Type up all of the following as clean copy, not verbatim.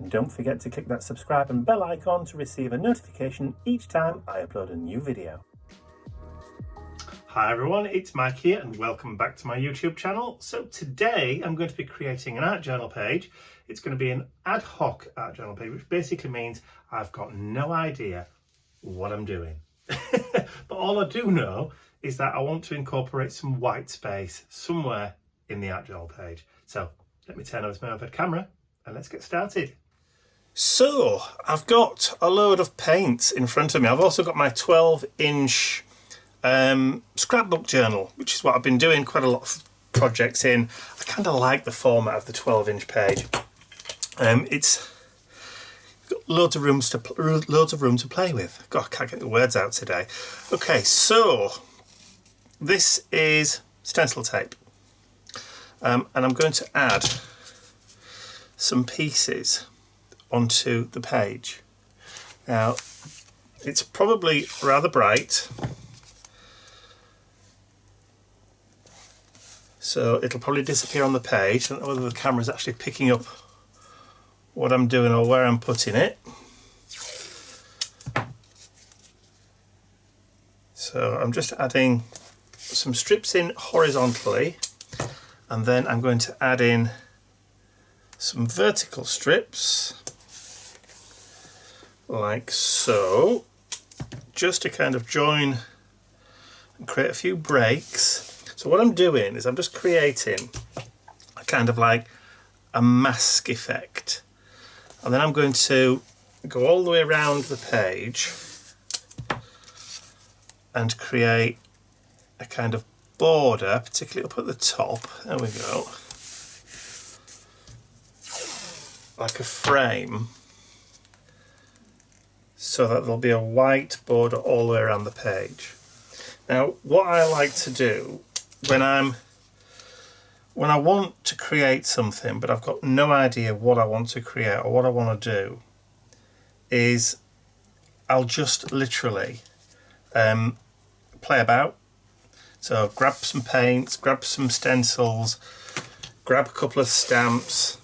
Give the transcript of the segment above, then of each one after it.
and don't forget to click that subscribe and bell icon to receive a notification each time I upload a new video. Hi everyone, it's Mike here and welcome back to my YouTube channel. So today I'm going to be creating an art journal page. It's going to be an ad hoc art journal page, which basically means I've got no idea what I'm doing. But all I do know is that I want to incorporate some white space somewhere in the art journal page. So let me turn over to my overhead camera and let's get started. So I've got a load of paints in front of me. I've also got my 12-inch scrapbook journal, which is what I've been doing quite a lot of projects in. I kind of like the format of the 12-inch page. It's got loads of room to play with. God, I can't get the words out today. Okay, so this is stencil tape, and I'm going to add some pieces onto the page. Now, it's probably rather bright, so it'll probably disappear on the page. I don't know whether the camera's actually picking up what I'm doing or where I'm putting it. So I'm just adding some strips in horizontally, and then I'm going to add in some vertical strips like so, just to kind of join and create a few breaks. So what I'm doing is I'm just creating a kind of like a mask effect, and then I'm going to go all the way around the page and create a kind of border, particularly up at the top. There we go. Like a frame, so that there'll be a white border all the way around the page. Now, what I like to do when I want to create something but I've got no idea what I want to create or what I want to do is I'll just literally play about. So grab some paints, grab some stencils, grab a couple of stamps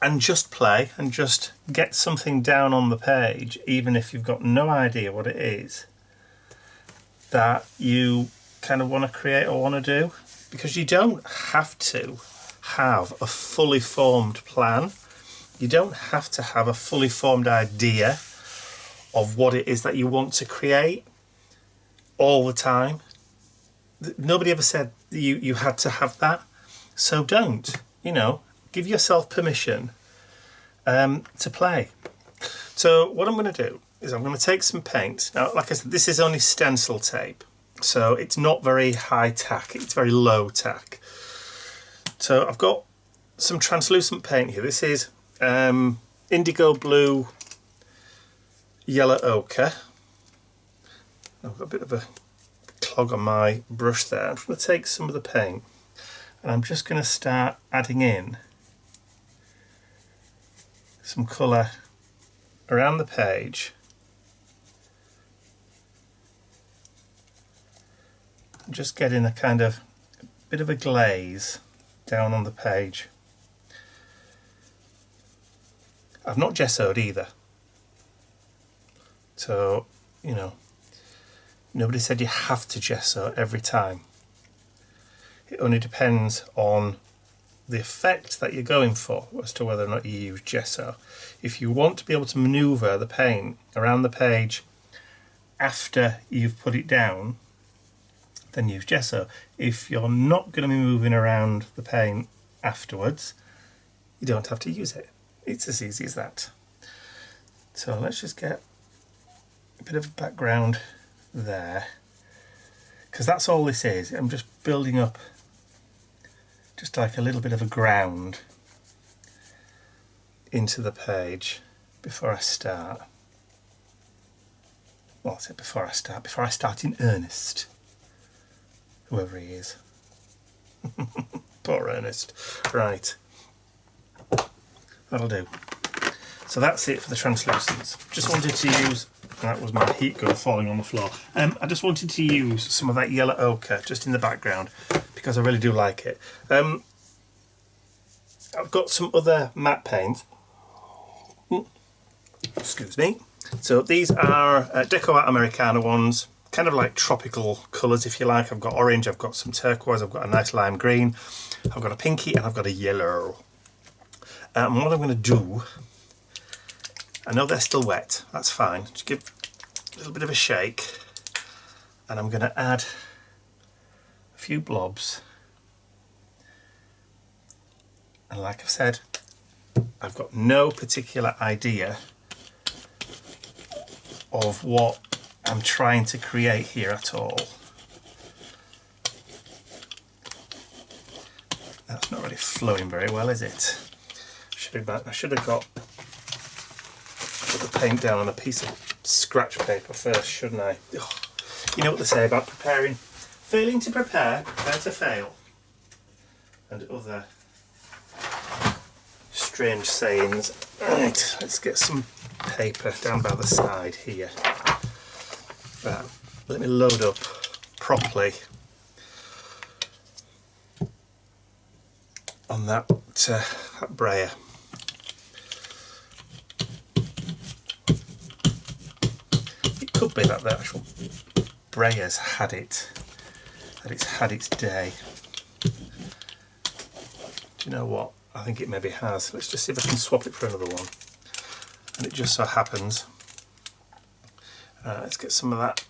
and just play and just get something down on the page, even if you've got no idea what it is that you kind of want to create or want to do, because you don't have to have a fully formed plan. You don't have to have a fully formed idea of what it is that you want to create all the time. Nobody ever said you had to have that, so don't, give yourself permission to play. So what I'm going to do is I'm going to take some paint. Now, like I said, this is only stencil tape, so it's not very high tack, it's very low tack. So I've got some translucent paint here. This is indigo blue, yellow ochre. I've got a bit of a clog on my brush there. I'm just going to take some of the paint and I'm just going to start adding in some colour around the page, and just getting a kind of bit of a glaze down on the page. I've not gessoed either, so nobody said you have to gesso every time. It only depends on the effect that you're going for as to whether or not you use gesso. If you want to be able to maneuver the paint around the page after you've put it down, then use gesso. If you're not going to be moving around the paint afterwards, you don't have to use it. It's as easy as that. So let's just get a bit of a background there, because that's all this is. I'm just building up just like a little bit of a ground into the page before I start. Well, I said before I start in earnest, whoever he is. Poor Ernest. Right, that'll do. So that's it for the translucents. Just wanted to use, that was my heat gun falling on the floor. I just wanted to use some of that yellow ochre just in the background because I really do like it. I've got some other matte paint Excuse me. So these are Deco Art Americana ones, kind of like tropical colours if you like. I've got orange, I've got some turquoise, I've got a nice lime green, I've got a pinky and I've got a yellow. And what I'm going to do, I know they're still wet, that's fine, just give a little bit of a shake, and I'm going to add a few blobs. And like I've said, I've got no particular idea of what I'm trying to create here at all. That's not really flowing very well, is it? I should have put the paint down on a piece of scratch paper first, shouldn't I? Ugh. You know what they say about preparing. Failing to prepare, prepare to fail. And other strange sayings. Right, let's get some paper down by the side here. Right, let me load up properly on that brayer. It could be that the actual brayer's had its day. Do you know what? I think it maybe has. Let's just see if I can swap it for another one. And it just so happens. Let's get some of that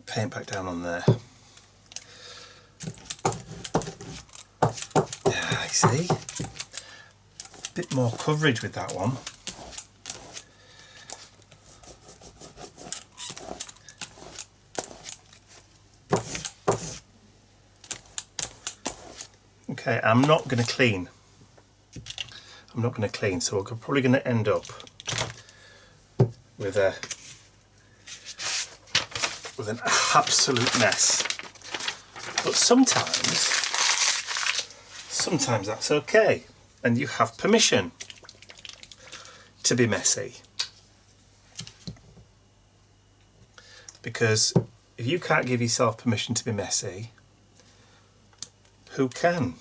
paint back down on there. Yeah, I see. A bit more coverage with that one. Okay, I'm not going to clean. So we're probably going to end up with an absolute mess. But sometimes that's okay, and you have permission to be messy. Because if you can't give yourself permission to be messy, who can?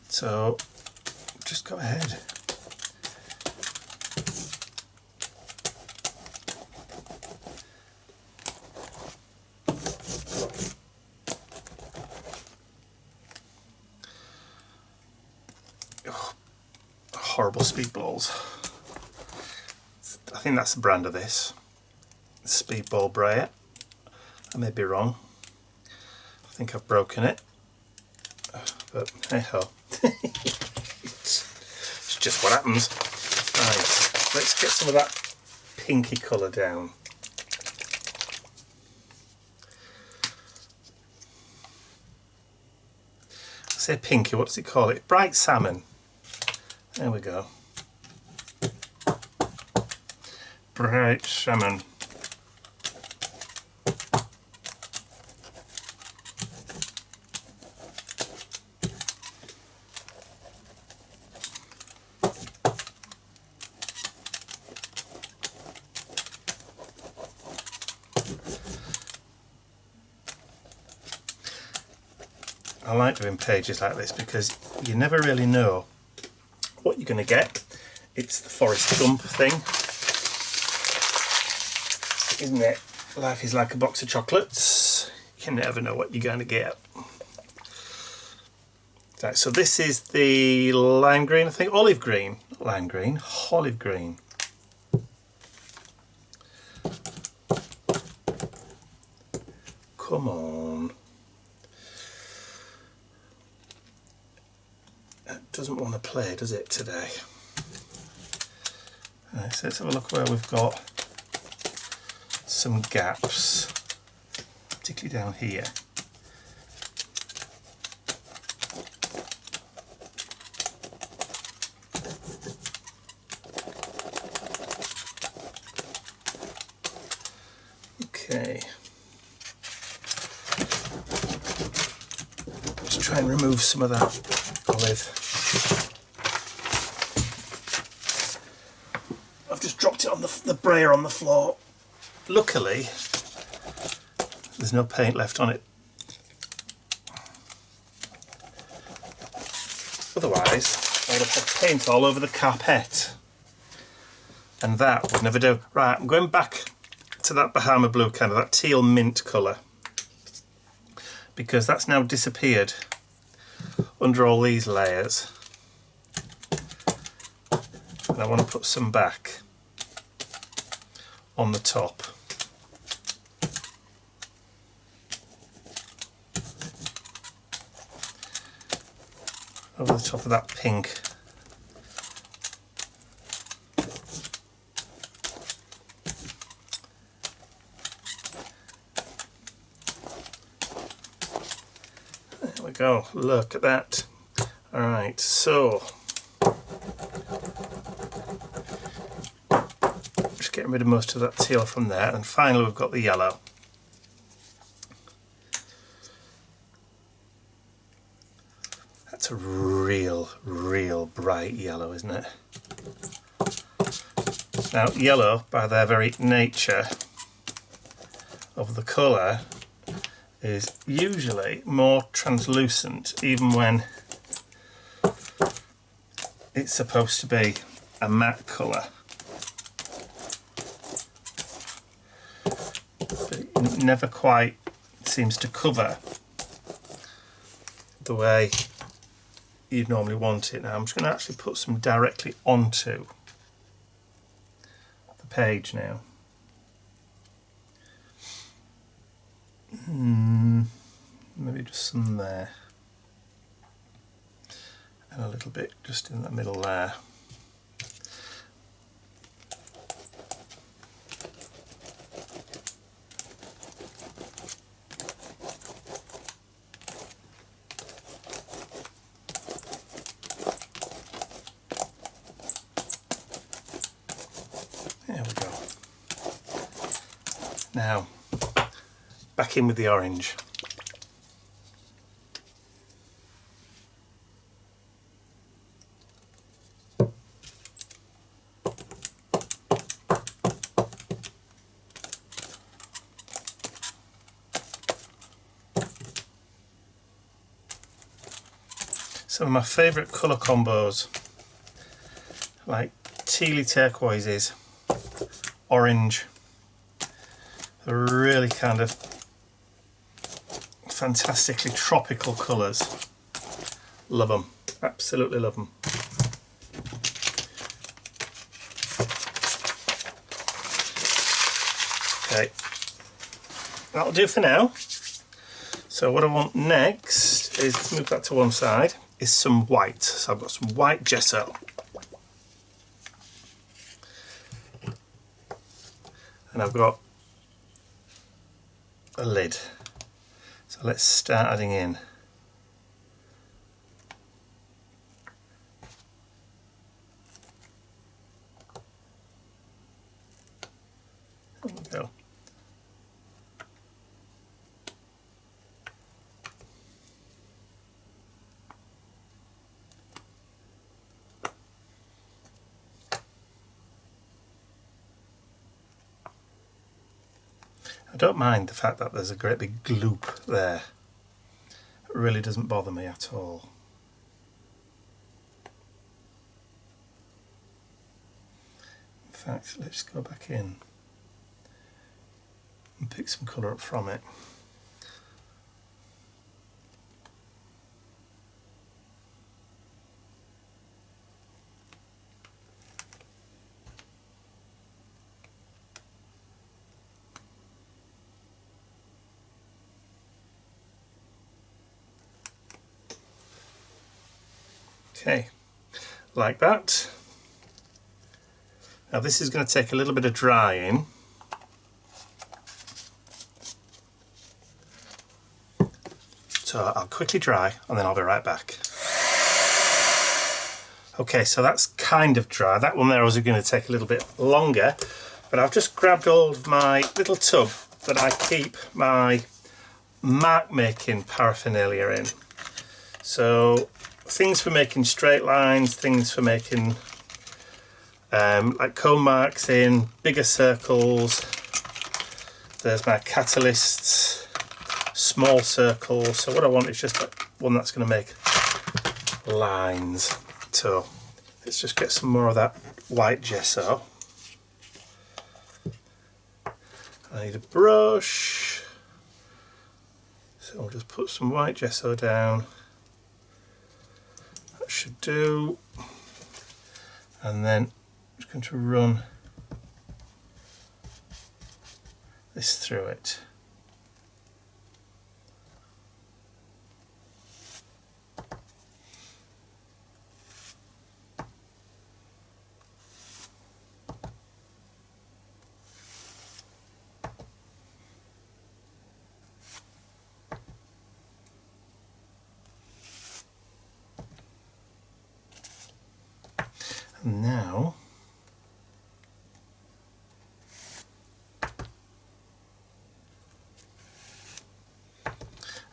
So just go ahead. Oh, horrible speedballs. I think that's the brand of this. Speedball brayer. I may be wrong. I think I've broken it. But hey ho. It's just what happens. Right, let's get some of that pinky colour down. I say pinky, what does it call it? Bright salmon. There we go. Bright salmon. I like doing pages like this because you never really know what you're going to get. It's the Forrest Gump thing, isn't it? Life is like a box of chocolates. You never know what you're going to get. Right, so this is the lime green, I think, olive green, not lime green, olive green. Come on. It doesn't want to play, does it, today? Right, so let's have a look where we've got some gaps, particularly down here. Okay. Just try and remove some of that olive. I've just dropped it on the brayer on the floor. Luckily, there's no paint left on it. Otherwise, I would have had paint all over the carpet. And that would never do. Right, I'm going back to that Bahama blue candle, that teal mint colour, because that's now disappeared under all these layers. And I want to put some back on the top. Over the top of that pink. There we go, look at that. Alright, so just getting rid of most of that teal from there, and finally we've got the yellow. That's a real bright yellow, isn't it? Now, yellow, by their very nature of the colour, is usually more translucent, even when it's supposed to be a matte colour. But it never quite seems to cover the way you'd normally want it. Now I'm just going to actually put some directly onto the page now. Maybe just some there, and a little bit just in the middle there. There we go. Now, back in with the orange. Some of my favourite colour combos, like tealy turquoises, orange, they're really kind of fantastically tropical colours. Love them, absolutely love them. Okay, that'll do for now. So what I want next is, let's move that to one side, is some white. So I've got some white gesso. And I've got a lid. So let's start adding in. There we go. I don't mind the fact that there's a great big gloop there. It really doesn't bother me at all. In fact, let's go back in and pick some colour up from it. Okay, like that. Now this is going to take a little bit of drying. So I'll quickly dry and then I'll be right back. Okay, so that's kind of dry. That one there was going to take a little bit longer, but I've just grabbed all of my little tub that I keep my mark making paraphernalia in. So things for making straight lines, things for making like cone marks in, bigger circles. There's my catalysts, small circles. So what I want is just one that's going to make lines. So let's just get some more of that white gesso. I need a brush, so I'll just put some white gesso down. That should do. And then I'm just going to run this through it. And now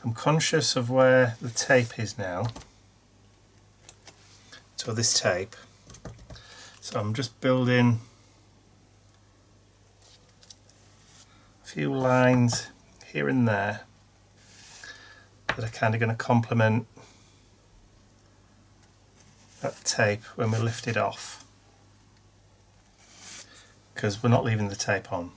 I'm conscious of where the tape is now. So this tape. So I'm just building a few lines here and there that are kind of going to complement that tape when we lift it off, because we're not leaving the tape on.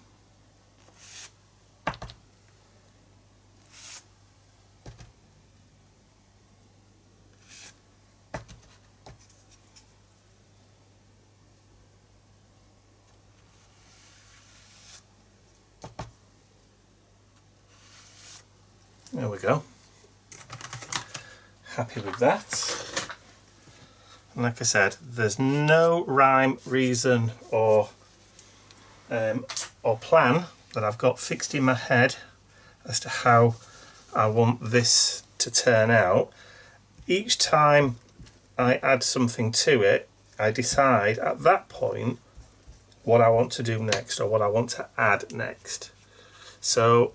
There we go. Happy with that. And like I said, there's no rhyme, reason or plan that I've got fixed in my head as to how I want this to turn out. Each time I add something to it, I decide at that point what I want to do next or what I want to add next. So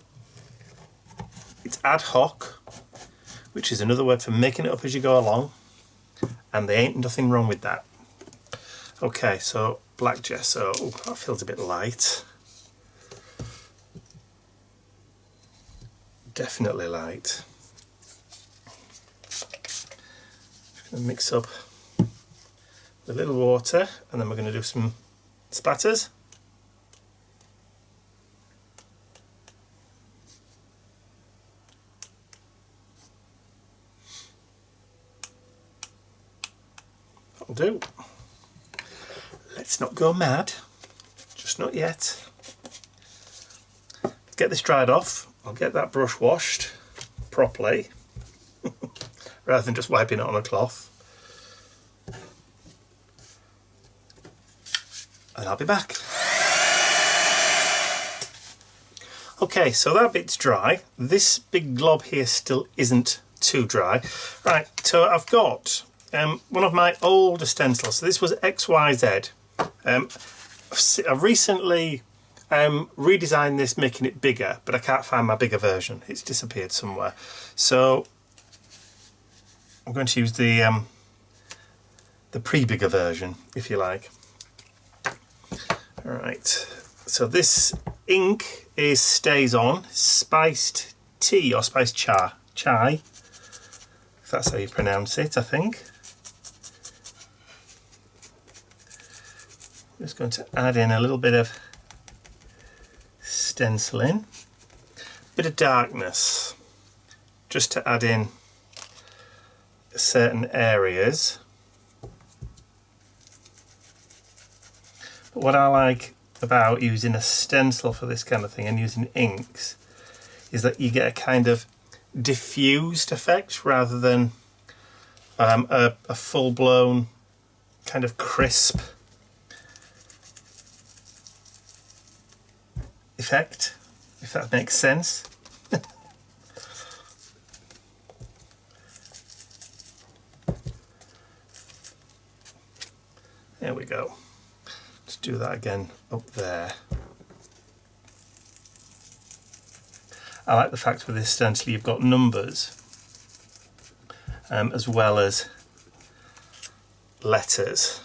it's ad hoc, which is another word for making it up as you go along. And there ain't nothing wrong with that. Okay, so black gesso. Ooh, that feels a bit light. Definitely light. Just going to mix up a little water, and then we're going to do some spatters. That'll do. Let's not go mad, just not yet. Get this dried off. I'll get that brush washed properly rather than just wiping it on a cloth, and I'll be back. Okay, so that bit's dry. This big glob here still isn't too dry. Right, so I've got one of my older stencils. So this was XYZ. I've recently redesigned this, making it bigger, but I can't find my bigger version. It's disappeared somewhere. So I'm going to use the pre-bigger version, if you like. All right. So this ink is Stays On Spiced Tea or Spiced Chai, if that's how you pronounce it, I think. I'm just going to add in a little bit of stenciling, bit of darkness, just to add in certain areas. But what I like about using a stencil for this kind of thing and using inks is that you get a kind of diffused effect rather than a full-blown kind of crisp effect, if that makes sense. There we go. Let's do that again up there. I like the fact with this stencil you've got numbers as well as letters,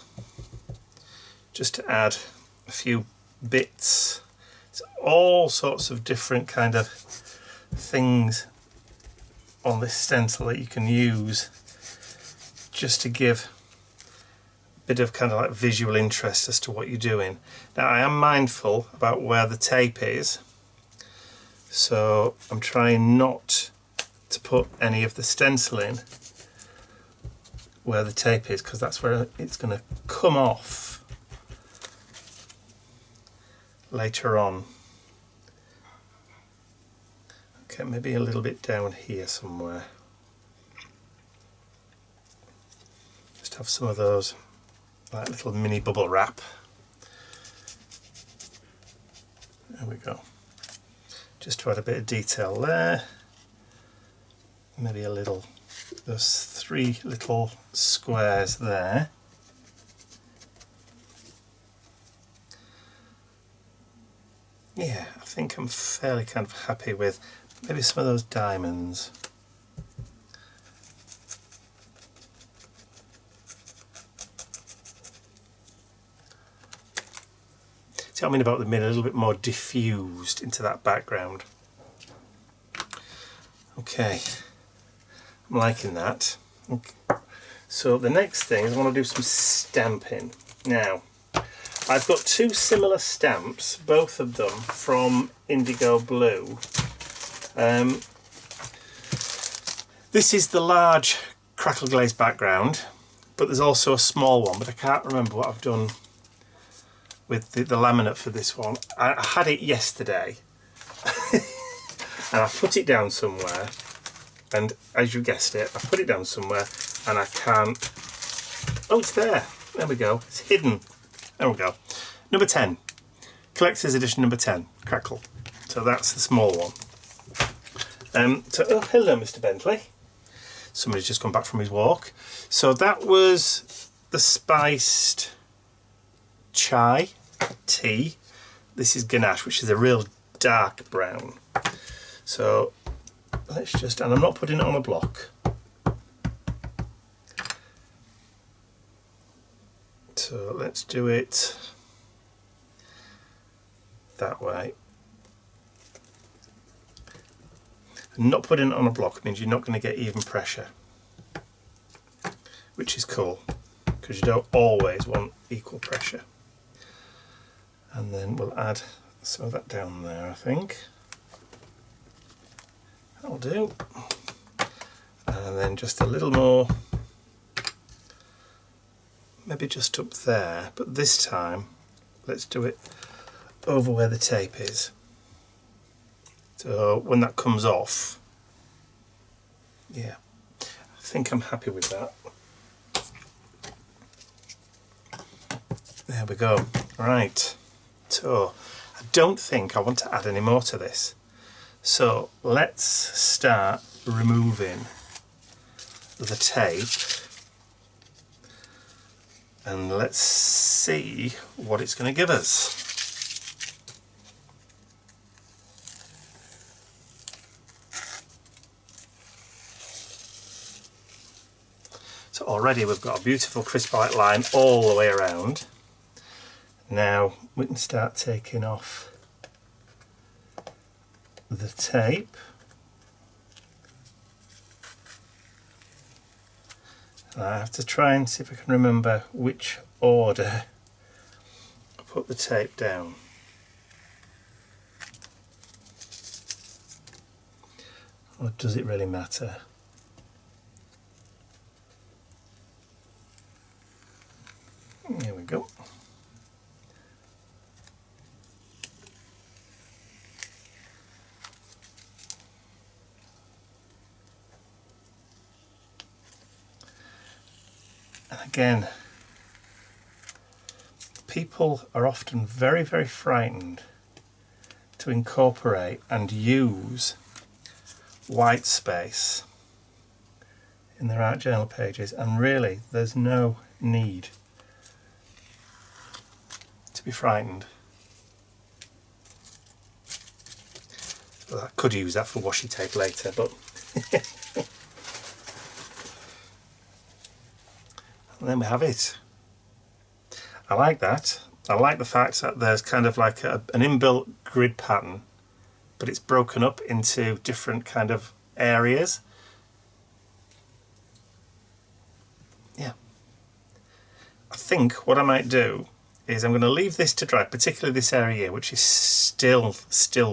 just to add a few bits. It's all sorts of different kind of things on this stencil that you can use just to give a bit of kind of like visual interest as to what you're doing. Now I am mindful about where the tape is, so I'm trying not to put any of the stenciling where the tape is, because that's where it's going to come off later on. Okay, maybe a little bit down here somewhere. Just have some of those like little mini bubble wrap. There we go. Just to add a bit of detail there. Maybe a little, those 3 little squares there. Yeah, I think I'm fairly kind of happy with maybe some of those diamonds. See what I mean about them being a little bit more diffused into that background. Okay, I'm liking that. Okay. So the next thing is I want to do some stamping. Now, I've got 2 similar stamps, both of them from Indigo Blue. This is the large crackle glaze background, but there's also a small one, but I can't remember what I've done with the laminate for this one. I had it yesterday and I put it down somewhere, and as you guessed it, I put it down somewhere and I can't... Oh, it's there. There we go. It's hidden. There we go. Number 10. Collector's edition number 10. Crackle. So that's the small one. Oh, hello, Mr. Bentley. Somebody's just come back from his walk. So that was the spiced chai tea. This is ganache, which is a real dark brown. So let's just, and I'm not putting it on a block. So let's do it that way. Not putting it on a block means you're not going to get even pressure, which is cool, because you don't always want equal pressure. And then we'll add some of that down there, I think. That'll do. And then just a little more, maybe just up there, but this time let's do it over where the tape is. So when that comes off, yeah, I think I'm happy with that. There we go. Right, so I don't think I want to add any more to this. So let's start removing the tape and let's see what it's going to give us. So already we've got a beautiful crisp white line all the way around. Now we can start taking off the tape. And I have to try and see if I can remember which order I put the tape down. Or does it really matter? Here we go. And again, people are often very, very frightened to incorporate and use Whitespace in their art journal pages, and really there's no need to be frightened. Well, I could use that for washi tape later, but and then we have it. I like that. I like the fact that there's kind of like an inbuilt grid pattern, but it's broken up into different kind of areas. yeah. I think what I might do is I'm going to leave this to dry, particularly this area here, which is still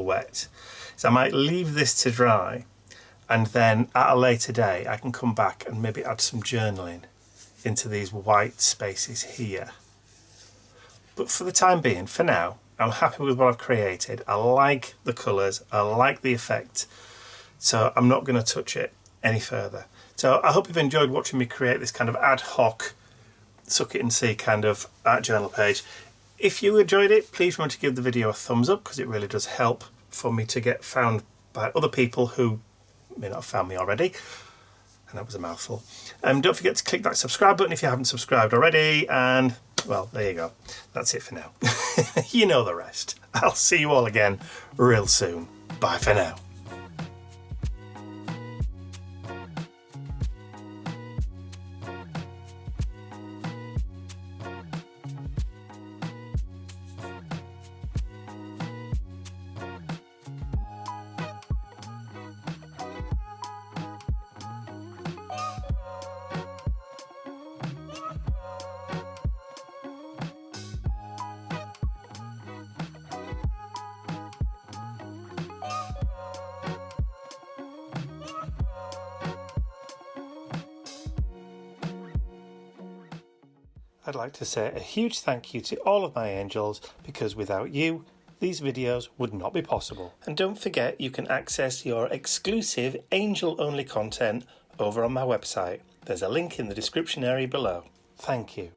wet. So I might leave this to dry, and then at a later day I can come back and maybe add some journaling into these white spaces here. But for the time being, for now, I'm happy with what I've created. I like the colours, I like the effect, so I'm not going to touch it any further. So I hope you've enjoyed watching me create this kind of ad hoc, suck it and see kind of art journal page. If you enjoyed it, please remember to give the video a thumbs up, because it really does help for me to get found by other people who may not have found me already. And that was a mouthful. Don't forget to click that subscribe button if you haven't subscribed already, and well, there you go. That's it for now. You know the rest. I'll see you all again real soon. Bye for now. I'd like to say a huge thank you to all of my angels, because without you, these videos would not be possible. And don't forget, you can access your exclusive angel-only content over on my website. There's a link in the description area below. Thank you.